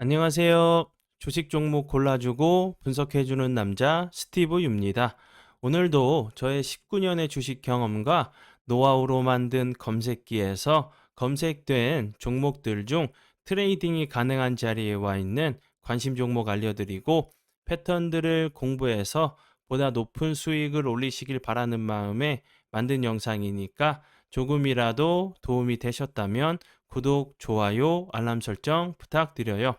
안녕하세요. 주식 종목 골라주고 분석해주는 남자 스티브 유입니다. 오늘도 저의 19년의 주식 경험과 노하우로 만든 검색기에서 검색된 종목들 중 트레이딩이 가능한 자리에 와 있는 관심 종목 알려드리고 패턴들을 공부해서 보다 높은 수익을 올리시길 바라는 마음에 만든 영상이니까 조금이라도 도움이 되셨다면 구독, 좋아요, 알람 설정 부탁드려요.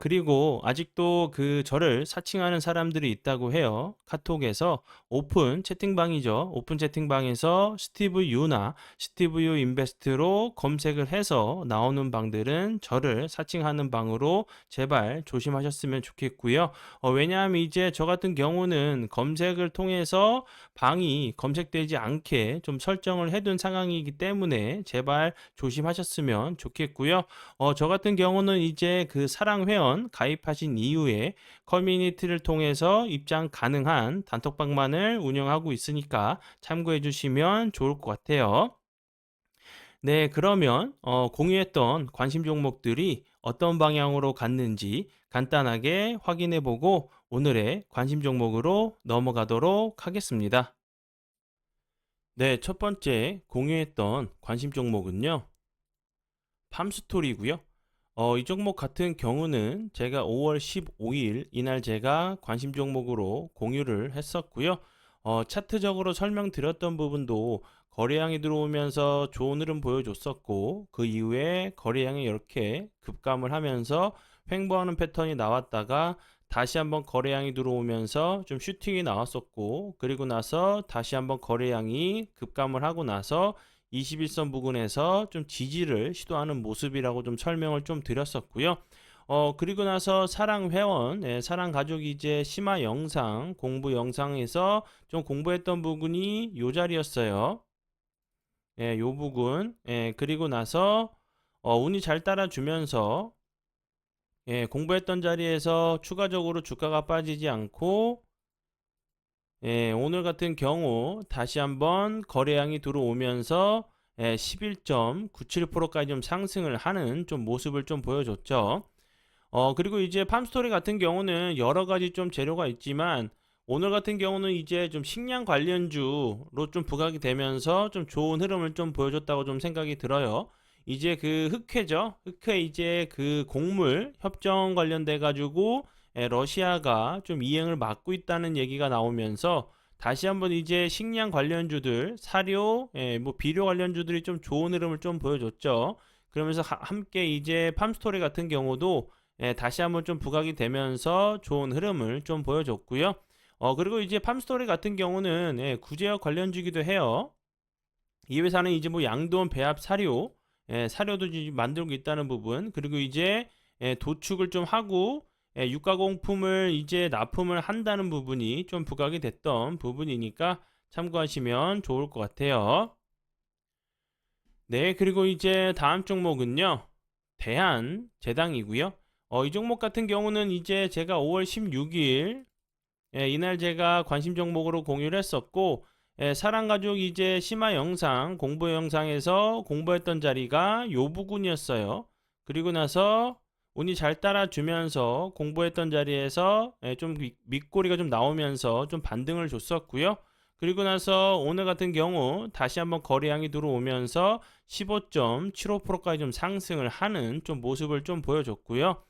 그리고 아직도 저를 사칭하는 사람들이 있다고 해요. 카톡에서 오픈 채팅방이죠. 오픈 채팅방에서 스티브 유나 스티브 유 인베스트로 검색을 해서 나오는 방들은 저를 사칭하는 방으로 제발 조심하셨으면 좋겠고요. 왜냐하면 이제 저 같은 경우는 검색을 통해서 방이 검색되지 않게 좀 설정을 해둔 상황이기 때문에 제발 조심하셨으면 좋겠고요. 저 같은 경우는 이제 사랑 회원 가입하신 이후에 커뮤니티를 통해서 입장 가능한 단톡방만을 운영하고 있으니까 참고해 주시면 좋을 것 같아요. 네, 그러면 공유했던 관심 종목들이 어떤 방향으로 갔는지 간단하게 확인해 보고 오늘의 관심 종목으로 넘어가도록 하겠습니다. 네, 첫 번째 공유했던 관심 종목은요. 팜스토리고요. 이 종목 같은 경우는 제가 5월 15일 이날 제가 관심 종목으로 공유를 했었고요. 차트적으로 설명드렸던 부분도 거래량이 들어오면서 좋은 흐름 보여줬었고 그 이후에 거래량이 이렇게 급감을 하면서 횡보하는 패턴이 나왔다가 다시 한번 거래량이 들어오면서 좀 슈팅이 나왔었고 그리고 나서 다시 한번 거래량이 급감을 하고 나서 21선 부근에서 좀 지지를 시도하는 모습이라고 좀 설명을 좀 드렸었고요. 그리고 나서 사랑 회원, 사랑 가족이 이제 심화 영상, 공부 영상에서 좀 공부했던 부분이 요 자리였어요. 요 부분. 그리고 나서 운이 잘 따라주면서 공부했던 자리에서 추가적으로 주가가 빠지지 않고 오늘 같은 경우 다시 한번 거래량이 들어오면서 11.97%까지 좀 상승을 하는 좀 모습을 좀 보여줬죠. 그리고 이제 팜스토리 같은 경우는 여러 가지 좀 재료가 있지만 오늘 같은 경우는 이제 좀 식량 관련주로 좀 부각이 되면서 좀 좋은 흐름을 좀 보여줬다고 좀 생각이 들어요. 이제 흑해죠. 흑해 이제 곡물 협정 관련돼 가지고 러시아가 좀 이행을 막고 있다는 얘기가 나오면서 다시 한번 이제 식량 관련주들, 사료, 뭐 비료 관련주들이 좀 좋은 흐름을 좀 보여줬죠. 그러면서 함께 이제 팜스토리 같은 경우도 다시 한번 좀 부각이 되면서 좋은 흐름을 좀 보여줬고요. 그리고 이제 팜스토리 같은 경우는 구제역 관련주기도 해요. 이 회사는 이제 뭐 양돈 배합 사료, 사료도 이제 만들고 있다는 부분, 그리고 이제 도축을 좀 하고 유가공품을 이제 납품을 한다는 부분이 좀 부각이 됐던 부분이니까 참고하시면 좋을 것 같아요. 네, 그리고 이제 다음 종목은요. 대한제당이고요. 이 종목 같은 경우는 이제 제가 5월 16일 이날 제가 관심 종목으로 공유를 했었고 사랑가족 이제 심화 영상 공부 영상에서 공부했던 자리가 요 부분이었어요. 그리고 나서 운이 잘 따라주면서 공부했던 자리에서 좀 밑꼬리가 좀 나오면서 좀 반등을 줬었고요. 그리고 나서 오늘 같은 경우 다시 한번 거래량이 들어오면서 15.75%까지 좀 상승을 하는 좀 모습을 좀 보여줬고요.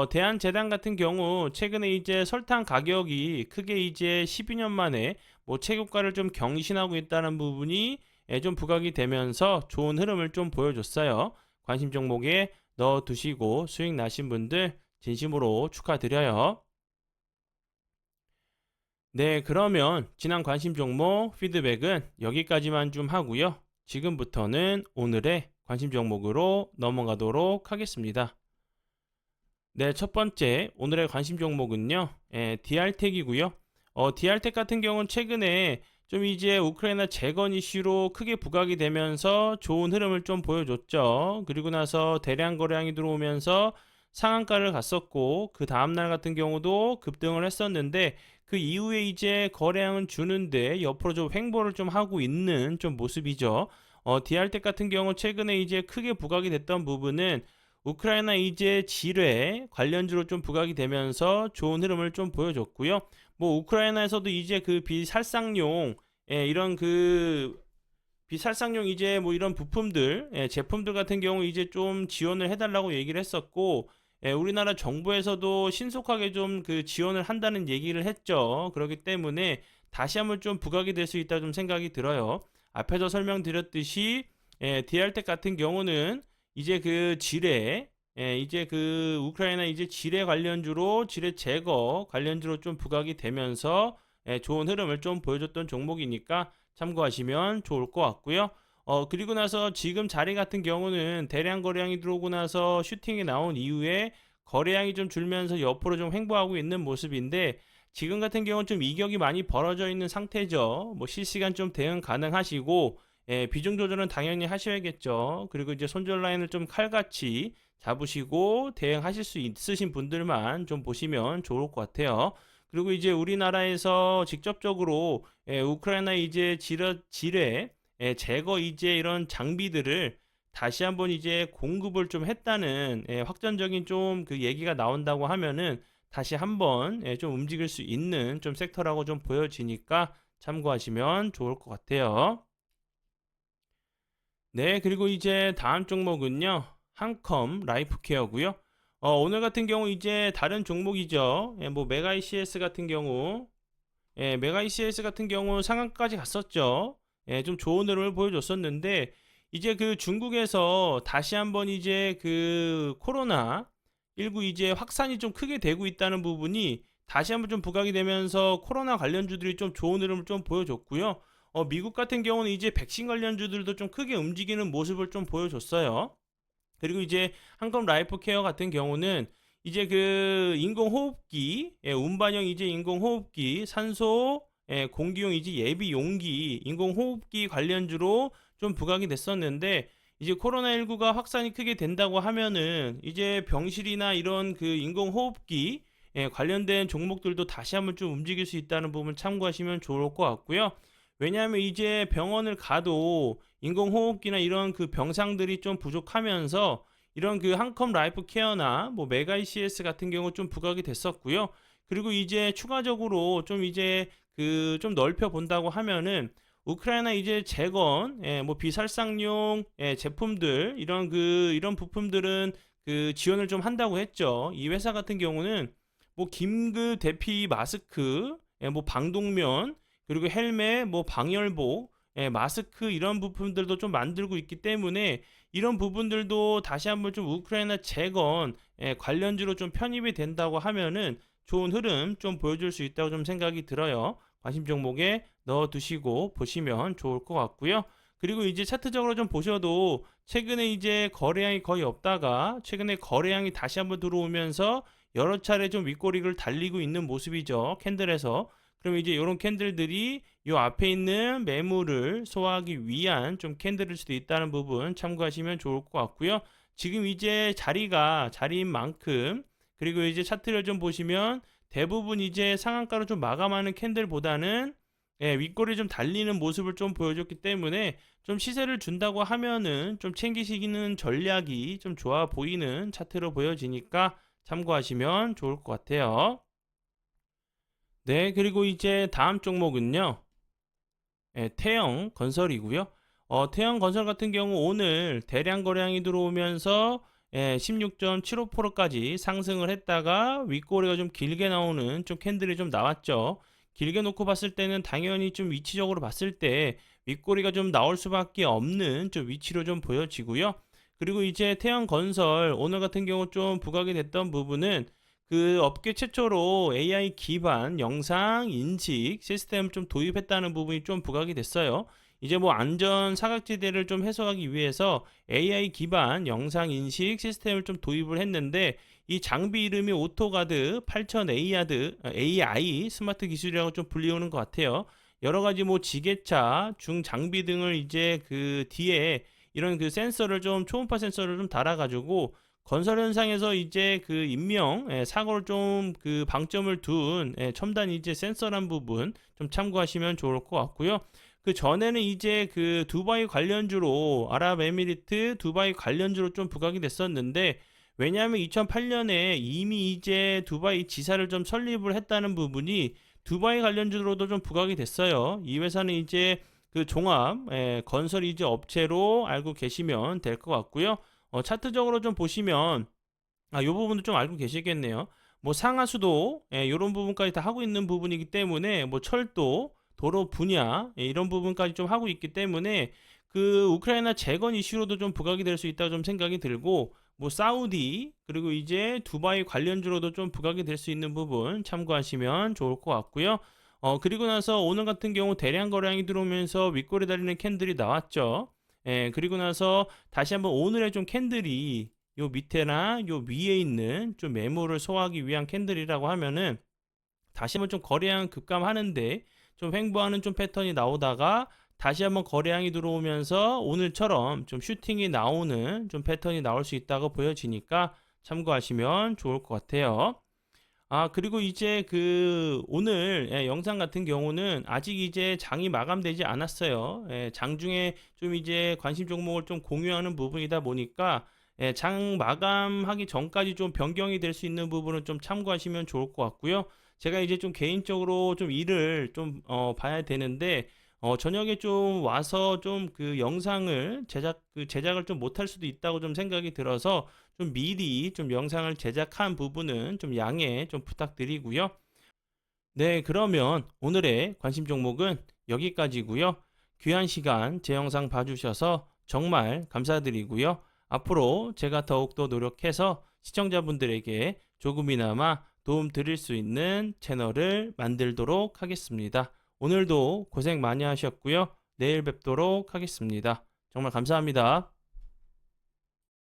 대한제당 같은 경우 최근에 이제 설탕 가격이 크게 이제 12년 만에 뭐 최고가를 좀 경신하고 있다는 부분이 좀 부각이 되면서 좋은 흐름을 좀 보여줬어요. 관심 종목에 넣어 두시고 수익 나신 분들 진심으로 축하드려요. 네, 그러면 지난 관심 종목 피드백은 여기까지만 좀 하고요. 지금부터는 오늘의 관심 종목으로 넘어가도록 하겠습니다. 네, 첫 번째 오늘의 관심 종목은요. DR텍이고요. DR텍 같은 경우는 최근에 좀 이제 우크라이나 재건 이슈로 크게 부각이 되면서 좋은 흐름을 좀 보여줬죠. 그리고 나서 대량 거래량이 들어오면서 상한가를 갔었고 그 다음날 같은 경우도 급등을 했었는데 그 이후에 이제 거래량은 주는데 옆으로 좀 횡보를 좀 하고 있는 좀 모습이죠. DR텍 같은 경우 최근에 이제 크게 부각이 됐던 부분은 우크라이나 이제 지뢰 관련주로 좀 부각이 되면서 좋은 흐름을 좀 보여줬고요. 뭐 우크라이나에서도 이제 그 비살상용 이런 그 비살상용 이제 뭐 이런 부품들, 제품들 같은 경우 이제 좀 지원을 해달라고 얘기를 했었고, 우리나라 정부에서도 신속하게 좀 그 지원을 한다는 얘기를 했죠. 그렇기 때문에 다시 한번 좀 부각이 될 수 있다 좀 생각이 들어요. 앞에서 설명드렸듯이 DR텍 같은 경우는 이제 그 지뢰, 이제 그 우크라이나 이제 지뢰 관련주로 지뢰 제거 관련주로 좀 부각이 되면서 좋은 흐름을 좀 보여줬던 종목이니까 참고하시면 좋을 것 같고요. 그리고 나서 지금 자리 같은 경우는 대량 거래량이 들어오고 나서 슈팅이 나온 이후에 거래량이 좀 줄면서 옆으로 좀 횡보하고 있는 모습인데 지금 같은 경우는 좀 이격이 많이 벌어져 있는 상태죠. 뭐 실시간 좀 대응 가능하시고 비중 조절은 당연히 하셔야겠죠. 그리고 이제 손절 라인을 좀 칼같이 잡으시고 대응하실 수 있으신 분들만 좀 보시면 좋을 것 같아요. 그리고 이제 우리나라에서 직접적으로 우크라이나 이제 지뢰 제거 이제 이런 장비들을 다시 한번 이제 공급을 좀 했다는 확전적인 좀 그 얘기가 나온다고 하면은 다시 한번 좀 움직일 수 있는 좀 섹터라고 좀 보여지니까 참고하시면 좋을 것 같아요. 네, 그리고 이제 다음 종목은요. 한컴 라이프케어고요. 오늘 같은 경우 이제 다른 종목이죠. 뭐 메가 ECS 같은 경우 메가 ECS 같은 경우 상한가까지 갔었죠. 좀 좋은 흐름을 보여줬었는데 이제 그 중국에서 다시 한번 이제 그 코로나 19 이제 확산이 좀 크게 되고 있다는 부분이 다시 한번 좀 부각이 되면서 코로나 관련주들이 좀 좋은 흐름을 좀 보여줬고요. 미국 같은 경우는 이제 백신 관련주들도 좀 크게 움직이는 모습을 좀 보여줬어요. 그리고 이제 한컴 라이프 케어 같은 경우는 이제 그 인공호흡기, 운반형 이제 인공호흡기, 산소, 공기용 이제 예비 용기, 인공호흡기 관련주로 좀 부각이 됐었는데 이제 코로나19가 확산이 크게 된다고 하면은 이제 병실이나 이런 그 인공호흡기 관련된 종목들도 다시 한번 좀 움직일 수 있다는 부분 참고하시면 좋을 것 같고요. 왜냐하면 이제 병원을 가도 인공호흡기나 이런 그 병상들이 좀 부족하면서 이런 그 한컴 라이프 케어나 뭐 메가 ECS 같은 경우 좀 부각이 됐었고요. 그리고 이제 추가적으로 좀 이제 그 좀 넓혀 본다고 하면은 우크라이나 이제 재건, 뭐 비살상용 제품들 이런 부품들은 그 지원을 좀 한다고 했죠. 이 회사 같은 경우는 뭐 긴급 대피 마스크, 뭐 방독면 그리고 헬멧, 뭐 방열복, 마스크 이런 부품들도 좀 만들고 있기 때문에 이런 부분들도 다시 한번 좀 우크라이나 재건 관련주로 좀 편입이 된다고 하면은 좋은 흐름 좀 보여줄 수 있다고 좀 생각이 들어요. 관심 종목에 넣어 두시고 보시면 좋을 것 같고요. 그리고 이제 차트적으로 좀 보셔도 최근에 이제 거래량이 거의 없다가 최근에 거래량이 다시 한번 들어오면서 여러 차례 좀 윗꼬리를 달리고 있는 모습이죠. 캔들에서. 그럼 이제 이런 캔들들이 이 앞에 있는 매물을 소화하기 위한 좀 캔들일 수도 있다는 부분 참고하시면 좋을 것 같고요. 지금 이제 자리인 만큼 그리고 이제 차트를 좀 보시면 대부분 이제 상한가로 좀 마감하는 캔들보다는 윗꼬리 좀 달리는 모습을 좀 보여줬기 때문에 좀 시세를 준다고 하면은 좀 챙기시기는 전략이 좀 좋아 보이는 차트로 보여지니까 참고하시면 좋을 것 같아요. 네, 그리고 이제 다음 종목은요. 태영 건설이고요. 태영 건설 같은 경우 오늘 대량 거래량이 들어오면서 16.75%까지 상승을 했다가 윗꼬리가 좀 길게 나오는 좀 캔들이 좀 나왔죠. 길게 놓고 봤을 때는 당연히 좀 위치적으로 봤을 때 윗꼬리가 좀 나올 수밖에 없는 좀 위치로 좀 보여지고요. 그리고 이제 태영 건설 오늘 같은 경우 좀 부각이 됐던 부분은 그 업계 최초로 AI 기반 영상 인식 시스템을 좀 도입했다는 부분이 좀 부각이 됐어요. 이제 뭐 안전 사각지대를 좀 해소하기 위해서 AI 기반 영상 인식 시스템을 좀 도입을 했는데 이 장비 이름이 오토가드 8000 AI 스마트 기술이라고 좀 불리우는 것 같아요. 여러 가지 뭐 지게차, 중장비 등을 이제 그 뒤에 이런 그 센서를 좀 초음파 센서를 좀 달아가지고 건설 현상에서 이제 그 인명 사고를 좀 그 방점을 둔 첨단 이제 센서란 부분 좀 참고하시면 좋을 것 같고요. 그 전에는 이제 그 두바이 관련주로 아랍에미리트 두바이 관련주로 좀 부각이 됐었는데 왜냐하면 2008년에 이미 이제 두바이 지사를 좀 설립을 했다는 부분이 두바이 관련주로도 좀 부각이 됐어요. 이 회사는 이제 그 종합 건설 이제 업체로 알고 계시면 될 것 같고요. 차트적으로 좀 보시면 요 부분도 좀 알고 계시겠네요. 뭐 상하수도 요런 부분까지 다 하고 있는 부분이기 때문에 뭐 철도, 도로 분야 이런 부분까지 좀 하고 있기 때문에 그 우크라이나 재건 이슈로도 좀 부각이 될 수 있다고 좀 생각이 들고 뭐 사우디 그리고 이제 두바이 관련주로도 좀 부각이 될 수 있는 부분 참고하시면 좋을 것 같고요. 그리고 나서 오늘 같은 경우 대량 거래량이 들어오면서 윗골에 달리는 캔들이 나왔죠. 그리고 나서 다시 한번 오늘의 좀 캔들이 요 밑에나 요 위에 있는 좀 매물을 소화하기 위한 캔들이라고 하면은 다시 한번 좀 거래량 급감하는데 좀 횡보하는 좀 패턴이 나오다가 다시 한번 거래량이 들어오면서 오늘처럼 좀 슈팅이 나오는 좀 패턴이 나올 수 있다고 보여지니까 참고하시면 좋을 것 같아요. 그리고 이제 그 오늘 영상 같은 경우는 아직 이제 장이 마감되지 않았어요. 장중에 좀 이제 관심 종목을 좀 공유하는 부분이다 보니까 장 마감하기 전까지 좀 변경이 될 수 있는 부분은 좀 참고하시면 좋을 것 같고요. 제가 이제 좀 개인적으로 좀 일을 좀 봐야 되는데 저녁에 좀 와서 좀 그 영상을 제작을 좀 못할 수도 있다고 좀 생각이 들어서 좀 미리 좀 영상을 제작한 부분은 좀 양해 좀 부탁드리고요. 네, 그러면 오늘의 관심 종목은 여기까지고요. 귀한 시간 제 영상 봐주셔서 정말 감사드리고요. 앞으로 제가 더욱더 노력해서 시청자분들에게 조금이나마 도움 드릴 수 있는 채널을 만들도록 하겠습니다. 오늘도 고생 많이 하셨고요. 내일 뵙도록 하겠습니다. 정말 감사합니다.